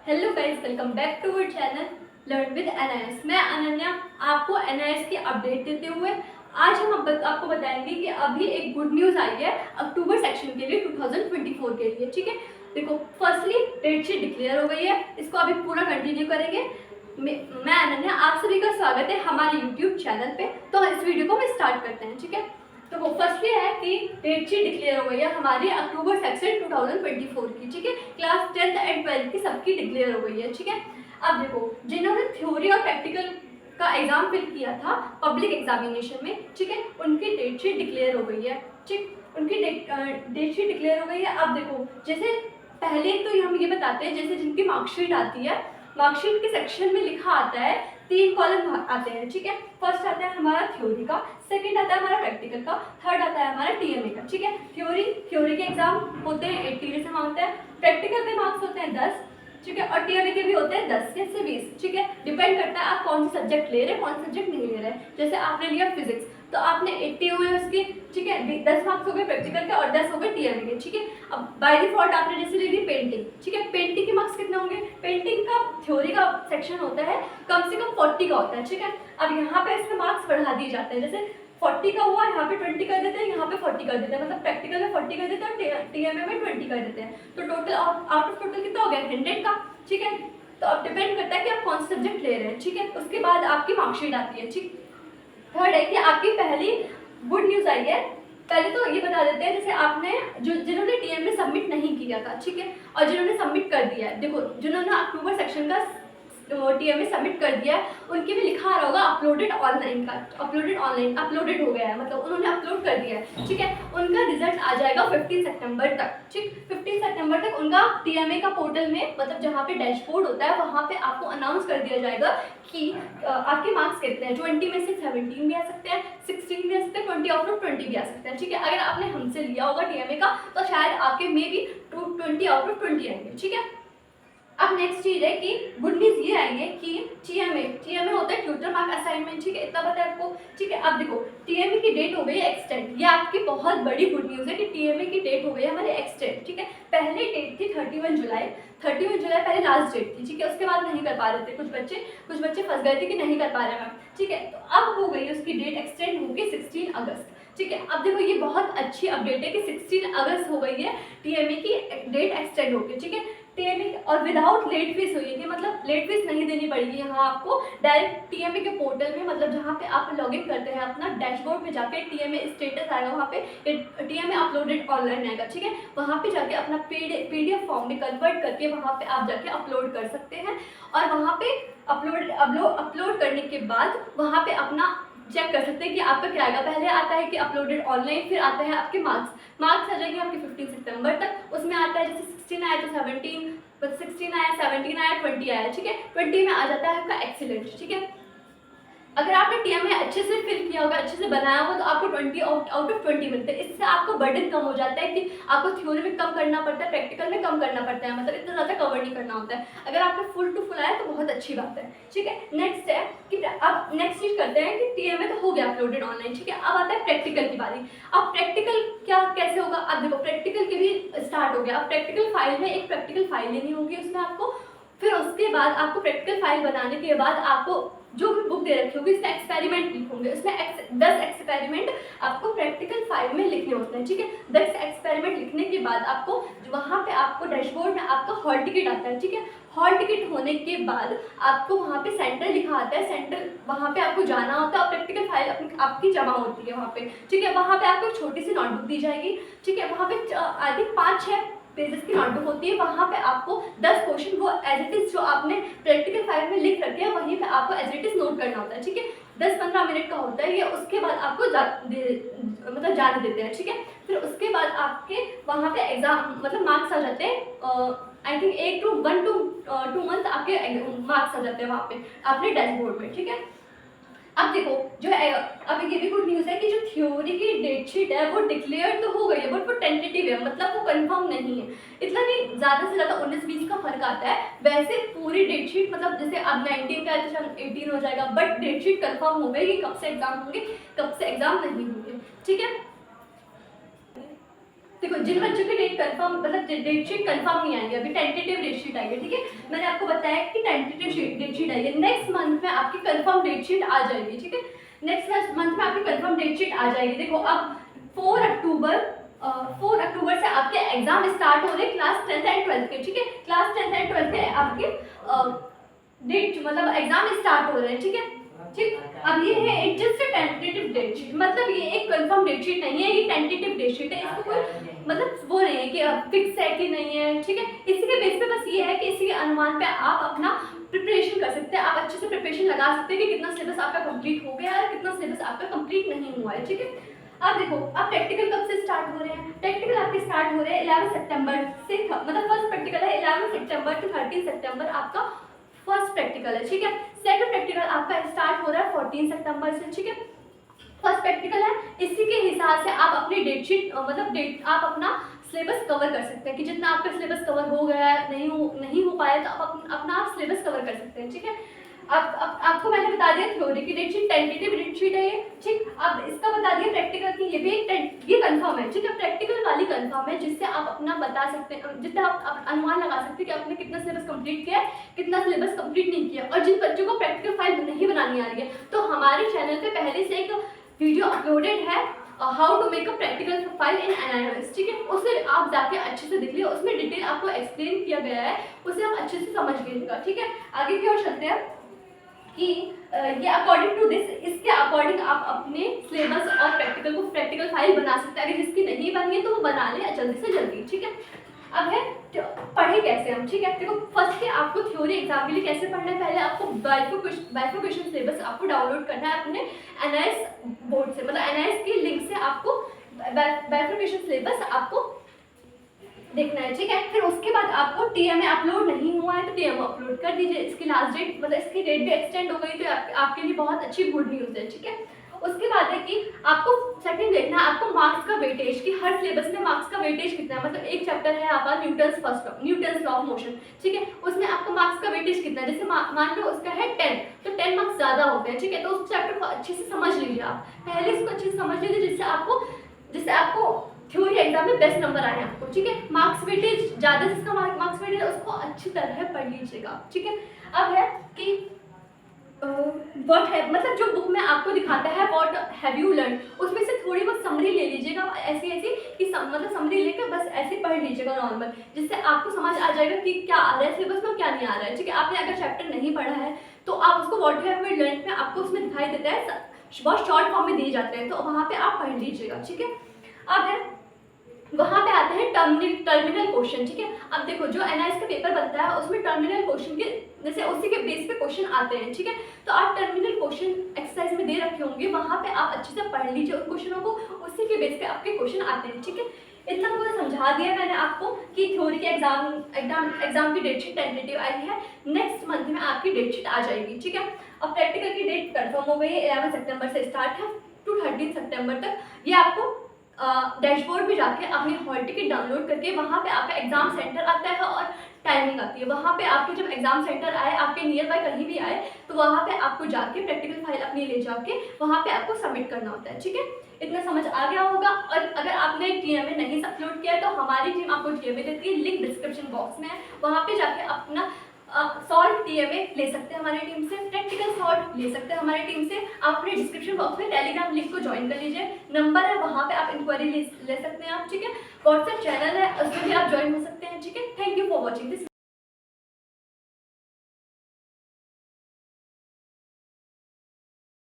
Hello guys, welcome back to our channel learn with NIS. मैं अनन्या आपको NIS की update देते हुए आज हम आपको बताएंगे कि अभी एक गुड न्यूज़ आई है अक्टूबर सेक्शन के लिए 2024 के लिए। ठीक है, देखो फर्स्टली डेट शीट डिक्लेयर हो गई है, इसको अभी पूरा कंटिन्यू करेंगे। मैं अनन्या, आप सभी का स्वागत है हमारे यूट्यूब चैनल पे। तो इस वीडियो को हम स्टार्ट करते हैं। ठीक है, तो वो फर्स्टली है कि डेट शीट डिक्लेयर हो गई है हमारी अक्टूबर सेक्शन 2024 की। ठीक है, क्लास 10th एंड 12th की सबकी डिक्लेयर हो गई है। ठीक है, अब देखो जिन्होंने थ्योरी और प्रैक्टिकल का एग्जाम फिल किया था पब्लिक एग्जामिनेशन में, ठीक है, उनकी डेट शीट डिक्लेयर हो गई है। ठीक, उनकी डेट शीट डिक्लेयर हो गई है। अब देखो जैसे पहले तो हम ये बताते हैं, जैसे जिनकी मार्कशीट आती है, मार्कशीट के सेक्शन में लिखा आता है 3 कॉलम आते हैं। ठीक है, फर्स्ट आता है हमारा थ्योरी का, सेकंड आता है हमारा प्रैक्टिकल का, थर्ड आता है हमारा टीएमए का। ठीक है, थ्योरी के एग्जाम होते हैं 80 जैसे मांगते हैं, प्रैक्टिकल के मार्क्स होते हैं 10। ठीक है, और टीएमए के भी होते हैं 10 से 20। ठीक है, डिपेंड करता है आप कौन सा सब्जेक्ट ले रहे हैं, कौन सा सब्जेक्ट नहीं ले रहे हैं। जैसे आपने लिया फिजिक्स तो आपने 80 हुए उसकी, ठीक है, 10 मार्क्स हो गए प्रैक्टिकल के और 10 हो गए टीएमए के। ठीक है, अब बाय डिफॉल्ट आपने जैसे ले ली पेंटिंग। ठीक है, पेंटिंग के मार्क्स कितने होंगे? पेंटिंग का थ्योरी का सेक्शन होता है कम से कम 40 का होता है। ठीक है, अब यहाँ पे इसमें मार्क्स बढ़ा दिए जाते हैं, जैसे 40 का हुआ यहाँ पे 20 कर देते हैं, यहाँ पे 40 कर देते हैं, मतलब प्रैक्टिकल में 40 कर देते हैं और टीएमए में 20 कर देते हैं। तो टोटल आउट ऑफ टोटल कितना हो गया? 100 का। ठीक है, तो अब डिपेंड करता है कि आप कौन सा सब्जेक्ट ले रहे हैं। ठीक है, उसके बाद आपकी मार्कशीट आती है। ठीक, थर्ड है कि आपकी पहली गुड न्यूज़ आई है। पहले तो ये बता देते हैं, जैसे आपने जिन्होंने टीएमए सबमिट नहीं किया था, ठीक है, और जिन्होंने सबमिट कर दिया है, देखो जिन्होंने अक्टूबर सेक्शन का टीएमए सबमिट कर दिया है उनके भी लिखा आ रहा होगा अपलोडेड ऑनलाइन का, अपलोडेड हो गया है, मतलब उन्होंने अपलोड कर दिया है। ठीक है, उनका रिजल्ट आ जाएगा 15 सितंबर तक। ठीक, 15 सितंबर तक उनका टीएमए का पोर्टल में, मतलब जहाँ पे डैशबोर्ड होता है वहाँ पे आपको अनाउंस कर दिया जाएगा कि आपके मार्क्स कितने हैं। 20 में से 17 भी आ सकते हैं, 16 भी आ सकते हैं, 20 आउट ऑफ 20 भी आ सकते हैं। ठीक है, अगर आपने हमसे लिया होगा टीएमए का तो शायद आपके में भी 20 आउट ऑफ 20 आएंगे। ठीक है, अब नेक्स्ट चीज है कि गुड न्यूज ये आई है कि टीएमए होता है ट्यूटर मार्क असाइनमेंट। ठीक है, इतना पता है आपको। ठीक है, अब देखो टीएमए की डेट हो गई है एक्सटेंड। ये आपकी बहुत बड़ी गुड न्यूज है कि टीएमए की डेट हो गई है हमारी एक्सटेंड। ठीक है, पहले डेट थी 31 जुलाई, 31 जुलाई पहले लास्ट डेट थी। ठीक है, उसके बाद नहीं कर पा रहे थे कुछ बच्चे फंस गए थे कि नहीं कर पा रहे हैं। ठीक है, तो अब हो गई उसकी डेट एक्सटेंड होगी 16 अगस्त। ठीक है, अब देखो ये बहुत अच्छी अपडेट है कि 16 अगस्त हो गई है टीएमए की डेट एक्सटेंड होगी। ठीक है, टीएमए और विदाउट लेट फीस हुई थी, मतलब लेट फीस नहीं देनी पड़ेगी। यहाँ आपको डायरेक्ट टीएमए के पोर्टल में, मतलब जहाँ पे आप लॉगिन करते हैं अपना डैशबोर्ड पे जाके टीएमए स्टेटस आएगा, वहाँ पे टीएमए अपलोडेड ऑनलाइन आएगा। ठीक है, वहाँ पे जाके अपना पीडीएफ फॉर्म में कन्वर्ट करके वहाँ पे आप जाके अपलोड कर सकते हैं, और वहाँ पे अपलोड करने के बाद वहाँ पे अपना चेक कर सकते हैं कि आपका क्या आएगा। पहले आता है कि अपलोडेड ऑनलाइन, फिर आता है आपके मार्क्स आ जाएंगे आपके 15 सितंबर तक। उसमें आता है जैसे 16 आया तो 17, 16 आया, 17 आया, 20 आया। ठीक है, 20 में आ जाता है आपका एक्सीलेंट। ठीक है, अगर आपने टीएमए अच्छे से फिल किया होगा, अच्छे से बनाया होगा, तो आपको 20 आउट ऑफ 20 मिलते हैं। इससे आपको बर्डन कम हो जाता है कि आपको थ्योरी में कम करना पड़ता है, प्रैक्टिकल में कम करना पड़ता है, मतलब इतना ज़्यादा कवर नहीं करना होता है। अगर आपका फुल टू फुल आया तो बहुत अच्छी बात है। ठीक है, नेक्स्ट है कि अब नेक्स्ट चीज़ करते हैं कि टीएमए तो हो गया अपलोडेड ऑनलाइन। ठीक है, अब आता है प्रैक्टिकल की बारी। अब प्रैक्टिकल क्या कैसे होगा? अब देखो प्रैक्टिकल के भी स्टार्ट हो गया। अब प्रैक्टिकल फाइल में एक प्रैक्टिकल फाइल लेनी होगी उसमें आपको, फिर उसके बाद आपको प्रैक्टिकल फाइल बनाने के बाद आपको जो भी बुक दे रखी होगी इसमें एक्सपेरिमेंट लिखोगे, उसमें 10 एक्सपेरिमेंट आपको प्रैक्टिकल फाइल में लिखने होते हैं। ठीक है, 10 एक्सपेरिमेंट लिखने के बाद आपको वहाँ पे आपको डैशबोर्ड में आपका हॉल टिकट आता है। ठीक है, हॉल टिकट होने के बाद आपको वहाँ पे सेंटर लिखा आता है, सेंटर वहाँ पे आपको जाना होता है और प्रैक्टिकल फाइल आपकी जमा होती है वहाँ पे। ठीक है, वहाँ पे आपको एक छोटी सी नोटबुक दी जाएगी। ठीक है, वहाँ पे आई थिंक 5-6 पेजेस की नोटबुक होती है। वहाँ पे आपको 10 क्वेश्चन वो एज इट इज जो आपने प्रैक्टिकल फाइल में लिख रखे हैं वहीं पे आपको एज इट इज नोट करना होता है। ठीक है, 10-15 मिनट का होता है ये, उसके बाद आपको मतलब जाने देते हैं। ठीक है, फिर उसके बाद आपके वहाँ पे एग्जाम मतलब मार्क्स आ जाते हैं। आई थिंक 1 to 2 मंथ आपके मार्क्स आ जाते हैं वहाँ पे अपने डैशबोर्ड में। ठीक है, अब देखो जो है, अब ये भी गुड न्यूज़ है कि जो थ्योरी की डेट शीट है वो डिक्लेयर तो हो गई है, बट वो टेंटेटिव है, मतलब वो कंफर्म नहीं है। इतना नहीं, ज़्यादा से ज़्यादा 19-20 का फर्क आता है। वैसे पूरी डेट शीट, मतलब जैसे अब 19 का है तो 18 हो जाएगा, बट डेट शीट कंफर्म हो गई कि कब से एग्जाम होंगे, कब से एग्जाम नहीं होंगे। ठीक है, देखो जिन बच्चों की डेट कंफर्म मतलब डेट शीट कंफर्म नहीं आई है, अभी टेंटेटिव डेट शीट आई है, ठीक है। मैंने आपको बताया कि टेंटेटिव डेट शीट आई है, नेक्स्ट मंथ में आपकी कंफर्म डेट शीट आ जाएगी, ठीक है। नेक्स्ट मंथ में आपकी कंफर्म डेट शीट आ जाएगी। देखो अब 4 अक्टूबर से आपके एग्जाम स्टार्ट हो रहे हैं क्लास 10th एंड 12th के, ठीक है। क्लास 10th एंड 12th के आपके डेट मतलब एग्जाम स्टार्ट हो रहे हैं, ठीक है। ठीक, अब ये है it just tentative date sheet, मतलब ये एक कंफर्म डेट शीट नहीं है, ये टेंटेटिव डेट शीट है। इसको कोई मतलब वो नहीं है कि फिक्स है कि नहीं है, ठीक है। इसी के बेस पे बस ये है कि इसी के अनुमान पे आप अपना प्रिपरेशन कर सकते हैं, आप अच्छे से प्रिपरेशन लगा सकते हैं कि कितना सिलेबस आपका कंप्लीट हो गया है, कितना सिलेबस आपका कंप्लीट नहीं हुआ है, ठीक है। अब देखो अब प्रैक्टिकल कब से स्टार्ट हो रहे हैं, प्रैक्टिकल आपके स्टार्ट हो रहे हैं 11 सितंबर से, मतलब फर्स्ट प्रैक्टिकल है 11 सितंबर टू 13 सितंबर आपका फर्स्ट प्रैक्टिकल है, ठीक है। सेकंड प्रैक्टिकल आपका स्टार्ट हो रहा है 14 सितंबर से, ठीक है। फर्स्ट प्रैक्टिकल है, इसी के हिसाब से आप अपनी डेट शीट मतलब डेट आप अपना सिलेबस कवर कर सकते हैं कि जितना आपका सिलेबस कवर हो गया है, नहीं हो पाया तो आप अपना आप सिलेबस कवर कर सकते हैं, ठीक है। अब आपको मैंने बता दिया थ्योरी की date sheet, tentative date sheet है ये, ठीक। अब इसका बता दिया प्रैक्टिकल की, ये भी ये कंफर्म है, ठीक है। प्रैक्टिकल वाली कंफर्म है जिससे आप अपना बता सकते हैं, जिससे आप अनुमान लगा सकते हैं कि आपने कितना सिलेबस कंप्लीट किया है, कितना सिलेबस कंप्लीट नहीं किया। और जिन बच्चों को प्रैक्टिकल फाइल नहीं बनानी आ रही है तो हमारे चैनल पे पहले से एक वीडियो अपलोडेड है how to make a practical file in NIS, ठीक है। उसे आप जाके अच्छे से देख लिए, उसमें डिटेल आपको एक्सप्लेन किया गया है, उसे आप अच्छे से समझ लीजिएगा, ठीक है। आगे की ओर चलते हैं कि ये अकॉर्डिंग टू दिस, इसके अकॉर्डिंग आप अपने सिलेबस और प्रैक्टिकल फाइल बना सकते हैं। अगर जिसकी नहीं बनी है तो वो बना ले जल्दी से जल्दी, ठीक है। अब है पढ़े कैसे हम, ठीक है। देखो फर्स्ट है आपको थ्योरी एग्जाम के लिए कैसे पढ़ना है, पहले आपको बाइफोकेशन सिलेबस आपको डाउनलोड करना है अपने एनआईएस बोर्ड से, मतलब एनआईएस की लिंक से आपको बाइफोकेशन सिलेबस आपको देखना है, ठीक है। फिर उसके बाद आपको टीएमए अपलोड नहीं हुआ है तो टीएमए अपलोड कर दीजिए। इसकी लास्ट डेट मतलब इसकी डेट भी एक्सटेंड हो गई तो आपके लिए बहुत अच्छी गुड न्यूज़ है, ठीक है। उसके बाद है कि आपको सेकंड देखना है आपको मार्क्स का वेटेज, कि हर सिलेबस में मार्क्स का वेटेज कितना है। मतलब एक चैप्टर है आपका न्यूटन्स लॉ ऑफ मोशन, ठीक है। उसमें आपका मार्क्स का वेटेज कितना है, जैसे मान लो उसका है 10 तो 10 मार्क्स ज़्यादा होते हैं, ठीक है। तो उस चैप्टर को अच्छे से समझ लीजिए, आप पहले इसको अच्छे से समझ लीजिए जिससे आपको थ्योरी एग्जाम में बेस्ट नंबर आए आपको, ठीक है। मार्क्स वेटेज ज़्यादा जिसका मार्क्स वेटेज है उसको अच्छी तरह पढ़ लीजिएगा, ठीक है। अब है कि व्हाट है मतलब जो बुक में आपको दिखाता है व्हाट हैव यू लर्न, उसमें से थोड़ी बहुत समरी ले लीजिएगा, ऐसी कि मतलब समरी लेकर बस ऐसे पढ़ लीजिएगा नॉर्मल, जिससे आपको समझ आ जाएगा कि क्या आ रहा है सिलेबस में, क्या नहीं आ रहा है, ठीक है। आपने अगर चैप्टर नहीं पढ़ा है तो आप उसको व्हाट हैव यू लर्न में आपको उसमें दिखाई देता है, बहुत शॉर्ट फॉर्म में दिए जाते हैं, तो वहाँ पे आप पढ़ लीजिएगा, ठीक है। अब है वहाँ पे आते हैं टर्मिनल क्वेश्चन, ठीक है। अब देखो जो एनआईएस का पेपर बनता है उसमें टर्मिनल क्वेश्चन के जैसे उसी के बेस पे क्वेश्चन आते हैं, ठीक है। तो आप टर्मिनल क्वेश्चन एक्सरसाइज में दे रखे होंगे, वहाँ पे आप अच्छे से पढ़ लीजिए उन क्वेश्चनों को, उसी के बेस पे आपके क्वेश्चन आते हैं, ठीक है। इतना पूरा समझा दिया मैंने आपको कि थ्योरी के एग्जाम की डेट शीट टेंटेटिव आई है, नेक्स्ट मंथ में आपकी डेट शीट आ जाएगी, ठीक है। अब प्रैक्टिकल की डेट कंफर्म हो गई है, 11 सितंबर से स्टार्ट है टू 13 सितंबर तक। ये आपको डैशबोर्ड में जाके अपनी हॉल टिकट डाउनलोड करके वहाँ पे आपका एग्जाम सेंटर आता है और टाइमिंग आती है, वहाँ पे आपके जब एग्जाम सेंटर आए आपके नियर बाय कहीं भी आए तो वहाँ पे आपको जाके प्रैक्टिकल फाइल अपनी ले जाके वहाँ पे आपको सबमिट करना होता है, ठीक है। इतना समझ आ गया होगा। और अगर आपने टीएमए नहीं अपलोड किया तो हमारी टीम आपको टीएमए देती है, लिंक डिस्क्रिप्शन बॉक्स में है, वहाँ पे जाके अपना सॉल्व टीएमए ले सकते हैं हमारी टीम से, प्रैक्टिकल सॉल्व ले सकते हैं हमारी टीम से। आप अपने डिस्क्रिप्शन बॉक्स में टेलीग्राम लिंक को ज्वाइन कर लीजिए, नंबर है वहाँ पे आप इंक्वायरी ले सकते हैं आप, ठीक है। व्हाट्सएप चैनल है उसमें भी आप ज्वाइन हो सकते हैं, ठीक है। Thank you for watching this.